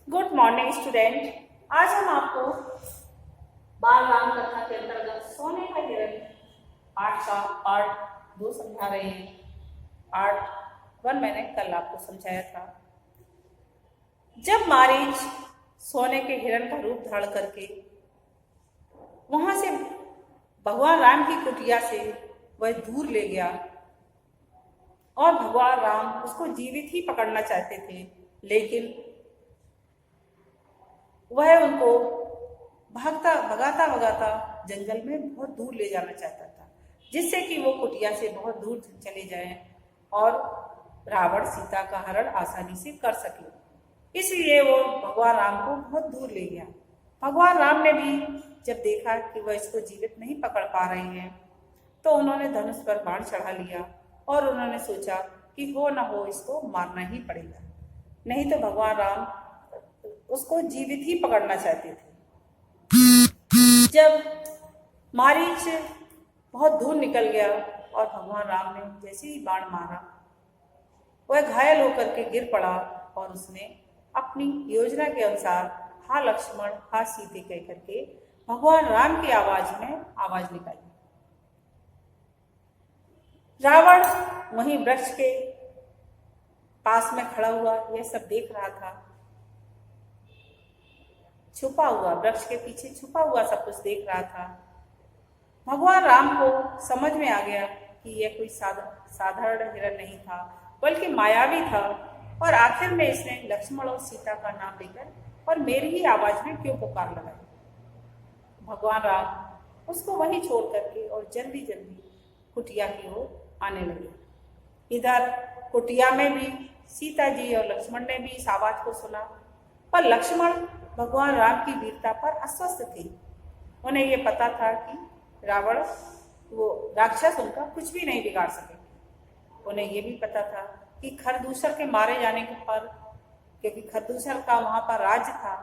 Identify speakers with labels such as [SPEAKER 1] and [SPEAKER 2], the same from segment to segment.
[SPEAKER 1] Good morning student. आज हम आपको बाल राम कथा के अंतर्गत सोने का हिरण पाठ का पार्ट 2 समझा रहे हैं। पार्ट 1 मैंने कल आपको समझाया था। जब मारीच सोने के हिरण का रूप धारण करके वहां से भगवान राम की कुटिया से वह दूर ले गया और भगवान राम उसको जीवित ही पकड़ना चाहते थे, लेकिन वह उनको भगाता भगाता जंगल में बहुत दूर ले जाना चाहता था, जिससे कि वो कुटिया से बहुत दूर चले जाएं और रावण सीता का हरण आसानी से कर सके। इसलिए वो भगवान राम को बहुत दूर ले गया। भगवान राम ने भी जब देखा कि वह इसको जीवित नहीं पकड़ पा रहे हैं, तो उन्होंने धनुष पर बाण चढ़ा लिया और उन्होंने सोचा कि हो ना हो इसको मारना ही पड़ेगा, नहीं तो भगवान राम उसको जीवित ही पकड़ना चाहते थे। जब मारीच बहुत दूर निकल गया और भगवान राम ने जैसे ही बाण मारा, वह घायल होकर के गिर पड़ा और उसने अपनी योजना के अनुसार हा लक्ष्मण हा सीते कह करके भगवान राम की आवाज में आवाज निकाली। रावण वहीं वृक्ष के पास में खड़ा हुआ यह सब देख रहा था। छुपा हुआ वृक्ष के पीछे छुपा हुआ सब कुछ देख रहा था। भगवान राम को समझ में आ गया कि यह कोई साधारण हिरण नहीं था, बल्कि मायावी था, और आखिर में इसने लक्ष्मण और सीता का नाम लेकर और मेरी ही आवाज में क्यों पुकार लगाई। भगवान राम उसको वहीं छोड़ करके और जल्दी जल्दी कुटिया की ओर आने लगे। इधर कुटिया में भी सीता जी और लक्ष्मण ने भी इस आवाज को सुना, पर लक्ष्मण भगवान राम की वीरता पर आश्वस्त थे। उन्हें ये पता था कि रावण वो राक्षस उनका कुछ भी नहीं बिगाड़ सके। उन्हें ये भी पता था कि खरदूसर के मारे जाने के पर, क्योंकि खरदूसर का वहां पर राज्य था,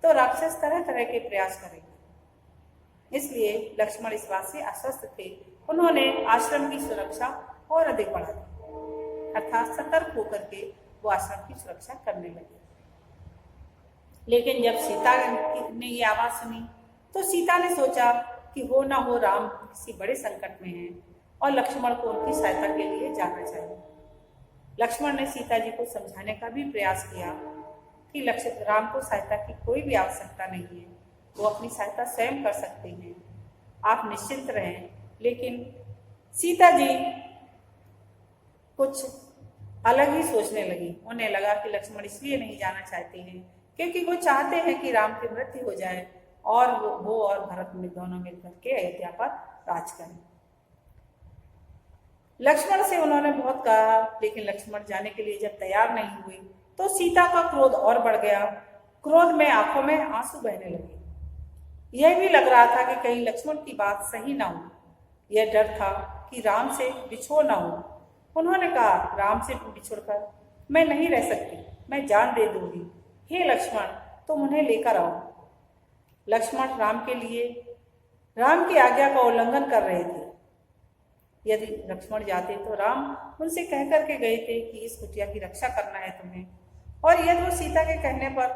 [SPEAKER 1] तो राक्षस तरह तरह के प्रयास करेंगे। इसलिए लक्ष्मण इस बात से आश्वस्त थे। उन्होंने आश्रम की सुरक्षा और अधिक बढ़ा दी, अर्थात सतर्क होकर के वो आश्रम की सुरक्षा करने लगे। लेकिन जब सीता ने ये आवाज सुनी, तो सीता ने सोचा कि हो ना हो राम किसी बड़े संकट में हैं और लक्ष्मण को उनकी सहायता के लिए जाना चाहिए। लक्ष्मण ने सीता जी को समझाने का भी प्रयास किया कि राम को सहायता की कोई भी आवश्यकता नहीं है, वो अपनी सहायता स्वयं कर सकते हैं, आप निश्चिंत रहें। लेकिन सीता जी कुछ अलग ही सोचने लगी। उन्हें लगा कि लक्ष्मण इसलिए नहीं जाना चाहते हैं क्योंकि वो चाहते हैं कि राम की मृत्यु हो जाए और वो और भरत में दोनों मिलकर के अयोध्या पर राज करें। लक्ष्मण से उन्होंने बहुत कहा, लेकिन लक्ष्मण जाने के लिए जब तैयार नहीं हुए, तो सीता का क्रोध और बढ़ गया। क्रोध में आंखों में आंसू बहने लगे। यह भी लग रहा था कि कहीं लक्ष्मण की बात सही ना हो। यह डर था कि राम से बिछोड़ ना हो। उन्होंने कहा, राम से बिछुड़कर मैं नहीं रह सकती, मैं जान दे दूंगी। हे लक्ष्मण, तुम उन्हें लेकर आओ। लक्ष्मण राम की आज्ञा का उल्लंघन कर रहे थे। यदि लक्ष्मण जाते तो राम उनसे कह करके गए थे कि इस कुटिया की रक्षा करना है तुम्हें, और यदि वो सीता के कहने पर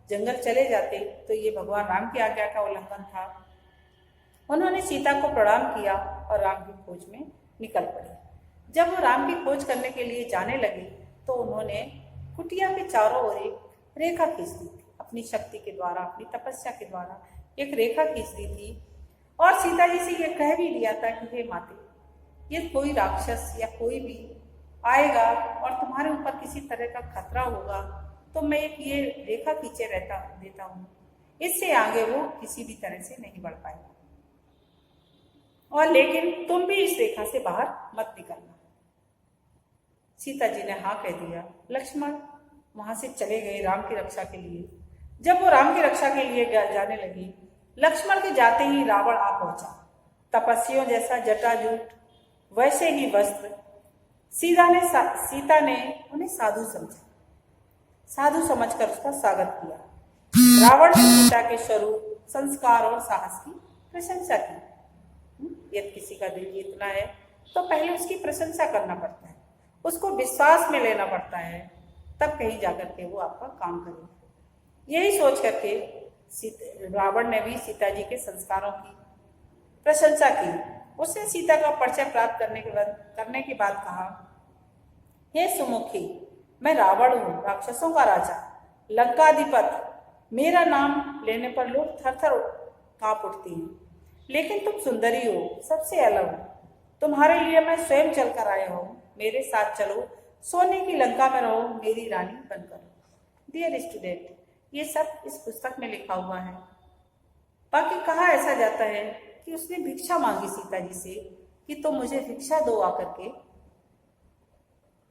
[SPEAKER 1] जंगल चले जाते तो ये भगवान राम की आज्ञा का उल्लंघन था। उन्होंने सीता को प्रणाम किया और राम की खोज में निकल पड़े। जब वो राम की खोज करने के लिए जाने लगे, तो उन्होंने कुटिया के चारों ओर एक रेखा खींच दी थी। अपनी शक्ति के द्वारा, अपनी तपस्या के द्वारा एक रेखा खींच दी थी और सीता जी से यह कह भी दिया था कि हे माते, ये कोई राक्षस या कोई भी आएगा और तुम्हारे ऊपर किसी तरह का खतरा होगा, तो मैं एक ये रेखा खींचे देता हूँ, इससे आगे वो किसी भी तरह से नहीं बढ़ पाएगा, और लेकिन तुम भी इस रेखा से बाहर मत निकलना। सीता जी ने हाँ कह दिया। लक्ष्मण वहां से चले गए राम की रक्षा के लिए। जब वो राम की रक्षा के लिए जाने लगी, लक्ष्मण के जाते ही रावण आ पहुंचा। तपस्वियों जैसा जटाजूट, वैसे ही वस्त्र। सीता ने उन्हें साधु समझा, साधु समझकर उसका स्वागत किया। रावण ने सीता के स्वरूप, संस्कार और साहस की प्रशंसा की। यदि किसी का दिल जीतना है तो पहले उसकी प्रशंसा करना पड़ता है, उसको विश्वास में लेना पड़ता है, तब कहीं जाकर के वो आपका काम करेगा। यही सोच करके रावण ने भी सीता जी के संस्कारों की प्रशंसा की। उसने सीता का परिचय प्राप्त करने के बाद कहा, हे सुमुखी, मैं रावण हूँ, राक्षसों का राजा, लंकाधिपति। मेरा नाम लेने पर लोग थर थर कांप उठते हैं। लेकिन तुम सुंदरी हो, सबसे अलग हो। तुम्हारे लिए मैं स्वयं चलकर आया हूँ। मेरे साथ चलो, सोने की लंका में रहो, मेरी रानी बनकर। डियर स्टूडेंट, ये सब इस पुस्तक में लिखा हुआ है। बाकी कहा ऐसा जाता है कि उसने भिक्षा मांगी सीता जी से कि तुम मुझे भिक्षा दो आकर के।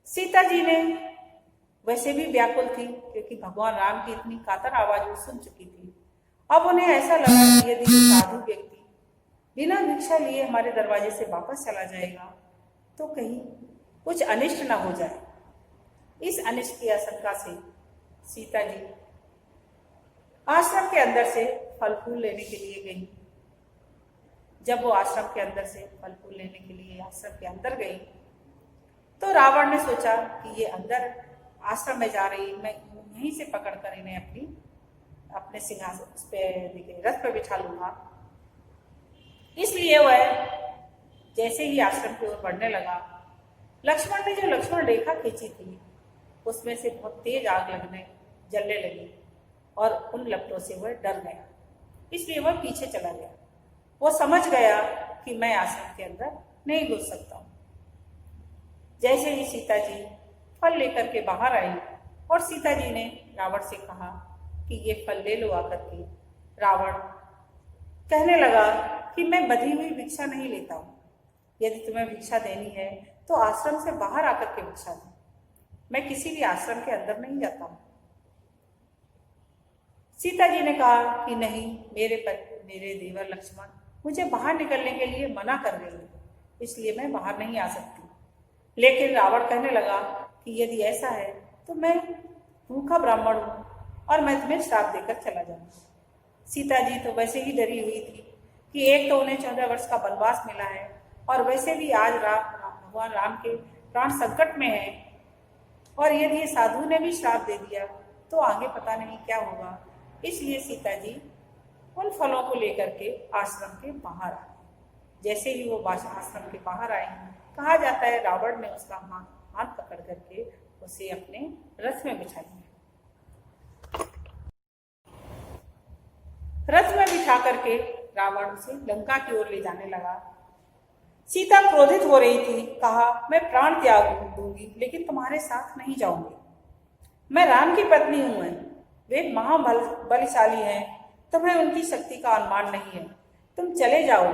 [SPEAKER 1] सीता जी ने वैसे भी व्याकुल थी, क्योंकि भगवान राम की इतनी कातर आवाज वो सुन चुकी थी। अब उन्हें ऐसा लगा कि यदि साधु व्यक्ति बिना भिक्षा लिए हमारे दरवाजे से वापस चला जाएगा तो कहीं कुछ अनिष्ट ना हो जाए। इस अनिष्ट की आशंका से सीता जी आश्रम के अंदर से फल फूल लेने के लिए गई। जब वो आश्रम के अंदर से फल फूल लेने के लिए आश्रम के अंदर गई तो रावण ने सोचा कि ये अंदर आश्रम में जा रही, मैं यहीं से पकड़कर इन्हें अपने सिंहासन उस पे देखिए रथ पे बिठा लूंगा। इसलिए वह जैसे ही आश्रम की ओर बढ़ने लगा, लक्ष्मण ने जो लक्ष्मण रेखा खींची थी उसमें से बहुत तेज आग जलने लगी और उन लपटों से वह डर गया। इसलिए वह पीछे चला गया। वो समझ गया कि मैं आश्रम के अंदर नहीं घुस सकता हूँ। जैसे ही सीता जी फल लेकर के बाहर आई और सीता जी ने रावण से कहा कि ये फल ले लो आकर के, रावण कहने लगा कि मैं बधी हुई भिक्षा नहीं लेता हूँ। यदि तुम्हें भिक्षा देनी है तो आश्रम से बाहर आकर के भिक्षा दो। मैं किसी भी आश्रम के अंदर नहीं जाता हूँ। सीता जी ने कहा कि नहीं, मेरे देवर लक्ष्मण मुझे बाहर निकलने के लिए मना कर रहे हैं, इसलिए मैं बाहर नहीं आ सकती। लेकिन रावण कहने लगा कि यदि ऐसा है तो मैं भूखा ब्राह्मण हूँ और मैं तुम्हें श्राप देकर चला जाऊंगा। सीता जी तो वैसे ही डरी हुई थी कि एक तो उन्हें 14 वर्ष का वनवास मिला है और वैसे भी आज भगवान राम के प्राण संकट में है, और यदि ये साधु ने भी श्राप दे दिया तो आगे पता नहीं क्या होगा। इसलिए सीता जी उन फलों को लेकर के आश्रम के बाहर आई। जैसे ही वो आश्रम के बाहर आई, कहा जाता है रावण ने उसका हाथ पकड़ करके उसे अपने रथ में बिठा दिया। रथ में बिठा करके रावण उसे लंका की ओर ले जाने लगा। सीता क्रोधित हो रही थी। कहा, मैं प्राण त्याग दूंगी लेकिन तुम्हारे साथ नहीं जाऊंगी। मैं राम की पत्नी हूं। वे महाबलशाली हैं, तुम्हें उनकी शक्ति का अनुमान नहीं है। तुम चले जाओ,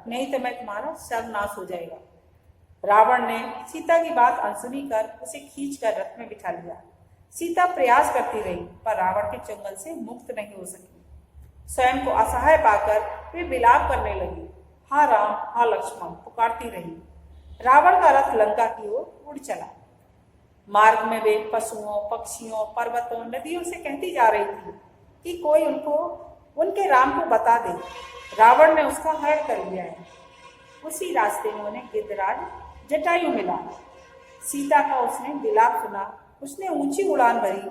[SPEAKER 1] नहीं तो मैं तुम्हारा सर्वनाश हो जाएगा। रावण ने सीता की बात अनसुनी कर उसे खींचकर रथ में बिठा लिया। सीता प्रयास करती रही पर रावण के चंगुल से मुक्त नहीं हो सकी। स्वयं को असहाय पाकर वे विलाप करने लगी। हाँ राम, हाँ लक्ष्मण पुकारती रही। रावण का रथ लंका की ओर उड़ चला। मार्ग में वे पशुओं, पक्षियों, पर्वतों, नदियों से कहती जा रही थी कि कोई उनके राम को बता दे। रावण ने उसका हरण कर लिया है। उसी रास्ते में उन्हें गिद्धराज जटायु मिला। सीता का उसने विलाप सुना। उसने ऊंची उड़ान भरी,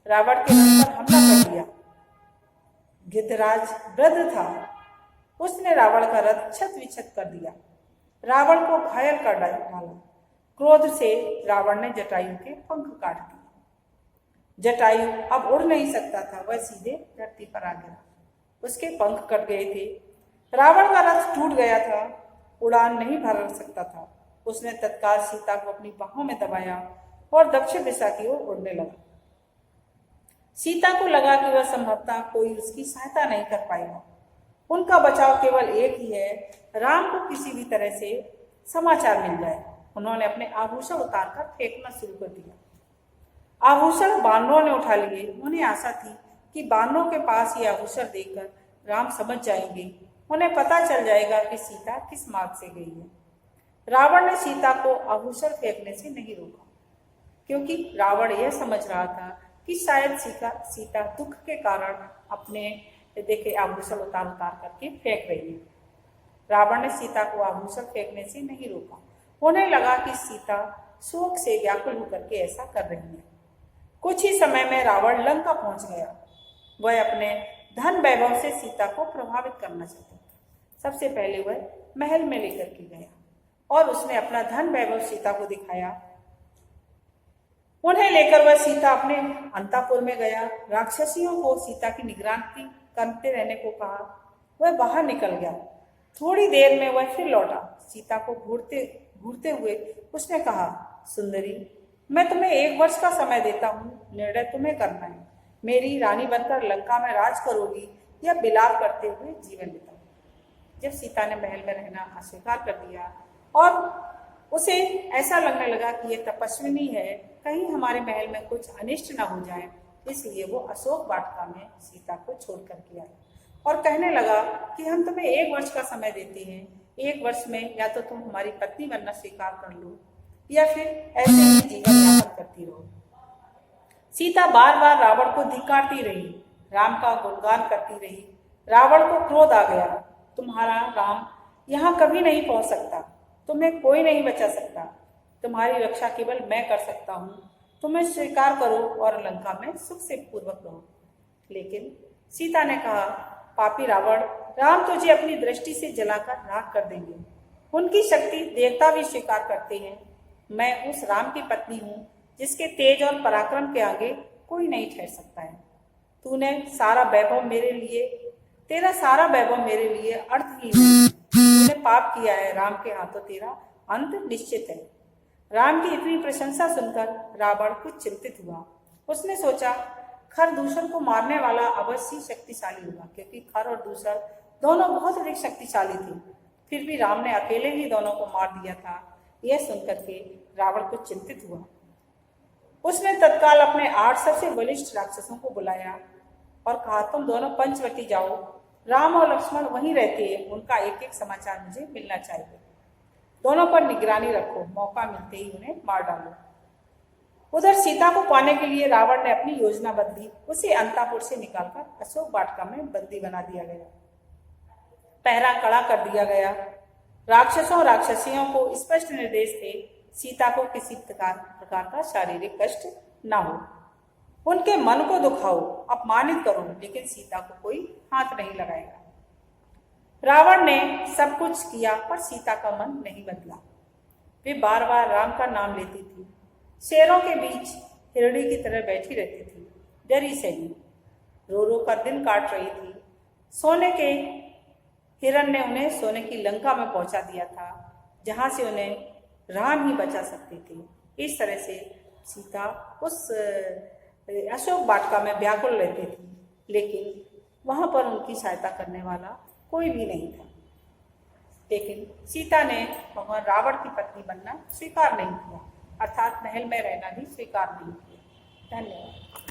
[SPEAKER 1] रावण के रथ पर हमला कर दिया। गिद्धराज वृद्ध था। उसने रावण का रथ छत विछत कर दिया, रावण को घायल कर डाला। क्रोध से रावण ने जटायु के पंख काट दिए। जटायु अब उड़ नहीं सकता था, वह सीधे धरती पर आ गया। उसके पंख कट गए थे। रावण का रथ टूट गया था, उड़ान नहीं भर सकता था। उसने तत्काल सीता को अपनी बाहों में दबाया और दक्षिण दिशा की ओर उड़ने लगा। सीता को लगा कि वह संभवतः कोई उसकी सहायता नहीं कर पाएगा। उनका बचाव केवल एक ही है, राम को किसी भी तरह से समाचार मिल जाए। उन्होंने अपने आभूषण उतारकर फेंकना शुरू कर दिया। आभूषण बानरों ने उठा लिए। उन्हें आशा थी कि बानरों के पास ये आभूषण देखकर राम समझ जाएंगे, उन्हें पता चल जाएगा कि सीता किस मार्ग से गई है। रावण ने सीता को आभूषण फेंकने से नहीं रोका, क्योंकि रावण यह समझ रहा था कि शायद सीता दुख के कारण अपने आभूषण उतार करके फेंक रही है। रावण ने सीता को आभूषण फेंकने से नहीं रोका। उन्हें लगा कि सीता शोक से व्याकुल होकर के ऐसा कर रही है। कुछ ही समय में रावण लंका पहुंच गया। वह अपने धन वैभव से सीता को प्रभावित करना चाहता था। सबसे पहले वह महल में लेकर के गया और उसने अपना धन वैभव सीता को दिखाया। उन्हें लेकर वह सीता अपने अंतापुर में गया। राक्षसियों को सीता की निगरानी करते रहने को कहा। वह बाहर निकल गया। थोड़ी देर में वह फिर लौटा। सीता को घूरते हुए उसने कहा, सुंदरी, मैं तुम्हें 1 वर्ष का समय देता हूँ। निर्णय तुम्हें करना है। मेरी रानी बनकर लंका में राज करोगी या विलाप करते हुए जीवन बिताओगी। जब सीता ने महल में रहना अस्वीकार कर दिया और उसे ऐसा लगने लगा कि ये तपस्विनी है, कहीं हमारे महल में कुछ अनिष्ट न हो जाए, इसलिए वो अशोक वाटिका में सीता को छोड़ करके आया और कहने लगा कि हम तुम्हें 1 वर्ष का समय देते हैं। 1 वर्ष में या तो तुम हमारी पत्नी बनना स्वीकार कर लो या फिर ऐसे ही जीवन यापन करती रहो। सीता बार बार रावण को धिक्कारती रही, राम का गुणगान करती रही। रावण को क्रोध आ गया। तुम्हारा राम यहाँ कभी नहीं पहुंच सकता। तुम्हें कोई नहीं बचा सकता। तुम्हारी रक्षा केवल मैं कर सकता हूँ। तुम्हें स्वीकार करो और लंका में सुख से पूर्वक रहो। लेकिन सीता ने कहा, पापी रावण, राम तुझे अपनी दृष्टि से जलाकर राख कर देंगे। उनकी शक्ति देवता भी स्वीकार करते हैं। मैं उस राम की पत्नी हूँ जिसके तेज और पराक्रम के आगे कोई नहीं ठहर सकता है। तेरा सारा वैभव मेरे लिए अर्थहीन है। तूने पाप किया है। राम के हाथों तेरा अंत निश्चित है। राम की इतनी प्रशंसा सुनकर रावण कुछ चिंतित हुआ। उसने सोचा, खर दूसर को मारने वाला अवश्य शक्तिशाली होगा, क्योंकि खर और दूसर दोनों बहुत अधिक शक्तिशाली थे। फिर भी राम ने अकेले ही दोनों को मार दिया था। यह सुनकर के रावण कुछ चिंतित हुआ। उसने तत्काल अपने 8 सबसे बलिष्ठ राक्षसों को बुलाया और कहा, तुम दोनों पंचवटी जाओ। राम और लक्ष्मण वहीं रहते हैं। उनका एक एक समाचार मुझे मिलना चाहिए। दोनों पर निगरानी रखो। मौका मिलते ही उन्हें मार डालो। उधर सीता को पाने के लिए रावण ने अपनी योजना बदली। उसे अंतापुर से निकालकर अशोक वाटिका में बंदी बना दिया गया। पहरा कड़ा कर दिया गया। राक्षसों राक्षसियों को स्पष्ट निर्देश थे, सीता को किसी प्रकार का शारीरिक कष्ट न हो। उनके मन को दुखाओ, अपमानित करो, लेकिन सीता को कोई हाथ नहीं लगाएगा। रावण ने सब कुछ किया पर सीता का मन नहीं बदला। वे बार बार राम का नाम लेती थी। शेरों के बीच हिरणी की तरह बैठी रहती थी, डरी सहमी, रो रो कर दिन काट रही थी। सोने के हिरण ने उन्हें सोने की लंका में पहुंचा दिया था, जहां से उन्हें राम ही बचा सकते थे। इस तरह से सीता उस अशोक वाटिका में व्याकुल रहती थी, लेकिन वहां पर उनकी सहायता करने वाला कोई भी नहीं था। लेकिन सीता ने भगवान रावण की पत्नी बनना स्वीकार नहीं किया, अर्थात महल में रहना भी स्वीकार नहीं किया। धन्यवाद।